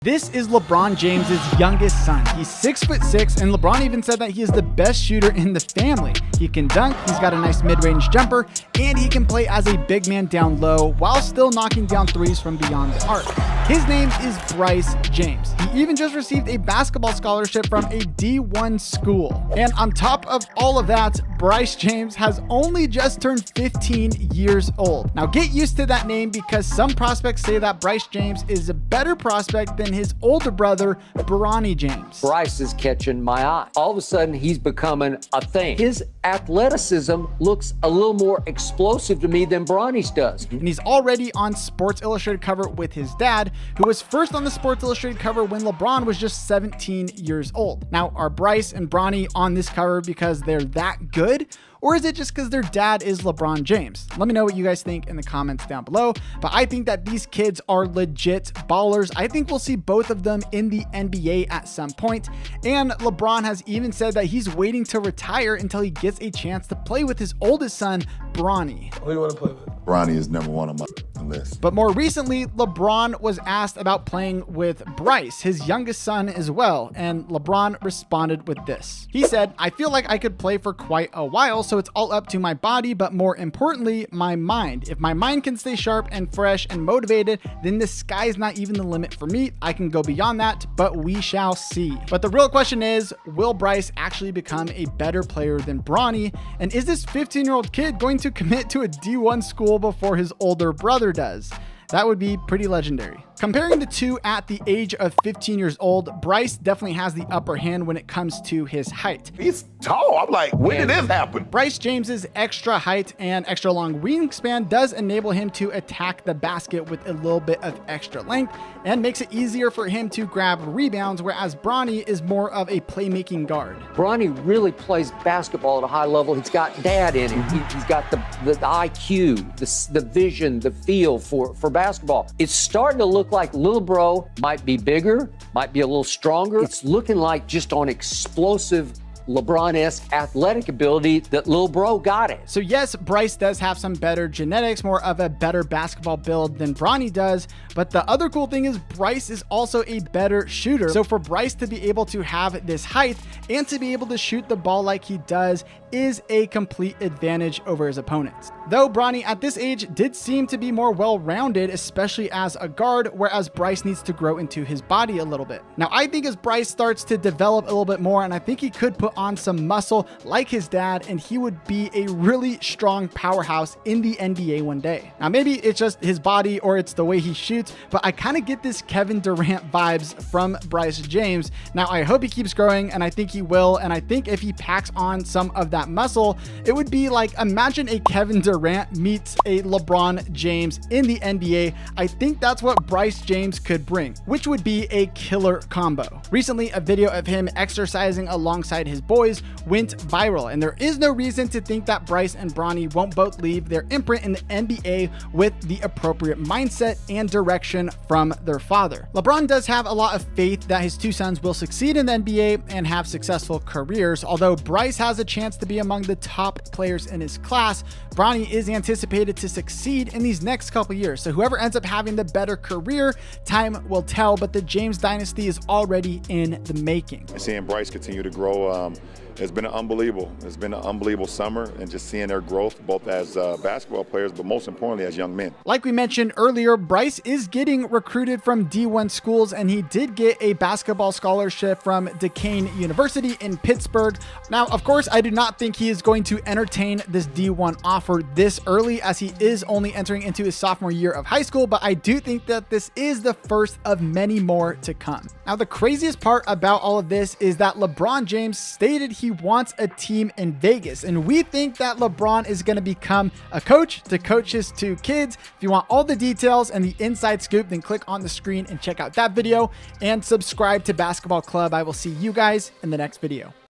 This is LeBron James's youngest son. He's 6'6", and LeBron even said that he is the best shooter in the family. He can dunk, he's got a nice mid-range jumper, and he can play as a big man down low while still knocking down threes from beyond the arc. His name is Bryce James. He even just received a basketball scholarship from a D1 school. And on top of all of that, Bryce James has only just turned 15 years old. Now get used to that name because some prospects say that Bryce James is a better prospect than his older brother, Bronny James. Bryce is catching my eye. All of a sudden, he's becoming a thing. His athleticism looks a little more explosive to me than Bronny's does. And he's already on Sports Illustrated cover with his dad, who was first on the Sports Illustrated cover when LeBron was just 17 years old. Now, are Bryce and Bronny on this cover because they're that good? Or is it just because their dad is LeBron James? Let me know what you guys think in the comments down below. But I think that these kids are legit ballers. I think we'll see both of them in the NBA at some point. And LeBron has even said that he's waiting to retire until he gets a chance to play with his oldest son, Bronny. Who do you want to play with? Bronny is number one on my list. But more recently, LeBron was asked about playing with Bryce, his youngest son as well. And LeBron responded with this. He said, "I feel like I could play for quite a while, so it's all up to my body, but more importantly, my mind. If my mind can stay sharp and fresh and motivated, then the sky's not even the limit for me. I can go beyond that, but we shall see." But the real question is, will Bryce actually become a better player than Bronny? And is this 15-year-old kid going to commit to a D1 school before his older brother does? That would be pretty legendary. Comparing the two at the age of 15 years old, Bryce definitely has the upper hand when it comes to his height. He's tall. I'm like, when did this happen? Bryce James's extra height and extra long wingspan does enable him to attack the basket with a little bit of extra length and makes it easier for him to grab rebounds, whereas Bronny is more of a playmaking guard. Bronny really plays basketball at a high level. He's got dad in him. He's got the IQ, the vision, the feel for basketball. It's starting to look like little bro might be bigger, might be a little stronger. It's looking like just on explosive LeBron-esque athletic ability that little bro got it. So yes, Bryce does have some better genetics, more of a better basketball build than Bronny does, but the other cool thing is Bryce is also a better shooter. So for Bryce to be able to have this height and to be able to shoot the ball like he does is a complete advantage over his opponents. Though Bronny at this age did seem to be more well-rounded, especially as a guard, whereas Bryce needs to grow into his body a little bit. Now, I think as Bryce starts to develop a little bit more, and I think he could put on some muscle like his dad, and he would be a really strong powerhouse in the NBA one day. Now, maybe it's just his body or it's the way he shoots, but I kind of get this Kevin Durant vibes from Bryce James. Now, I hope he keeps growing, and I think he will, and I think if he packs on some of that muscle, it would be like, imagine a Kevin Durant meets a LeBron James in the NBA. I think that's what Bryce James could bring, which would be a killer combo. Recently, a video of him exercising alongside his boys went viral, and there is no reason to think that Bryce and Bronny won't both leave their imprint in the NBA with the appropriate mindset and direction from their father. LeBron does have a lot of faith that his two sons will succeed in the NBA and have successful careers. Although Bryce has a chance to be among the top players in his class, Bronny is anticipated to succeed in these next couple years. So whoever ends up having the better career, time will tell, but the James dynasty is already in the making. Seeing Bryce continue to grow, it's been unbelievable. It's been an unbelievable summer, and just seeing their growth both as basketball players, but most importantly as young men. Like we mentioned earlier, Bryce is getting recruited from D1 schools, and he did get a basketball scholarship from Duquesne University in Pittsburgh. Now, of course, I do not think he is going to entertain this D1 offer this early, as he is only entering into his sophomore year of high school, but I do think that this is the first of many more to come. Now, the craziest part about all of this is that LeBron James stated he wants a team in Vegas, and we think that LeBron is going to become a coach to coach his two kids. If you want all the details and the inside scoop, then click on the screen and check out that video and subscribe to Basketball Club. I will see you guys in the next video.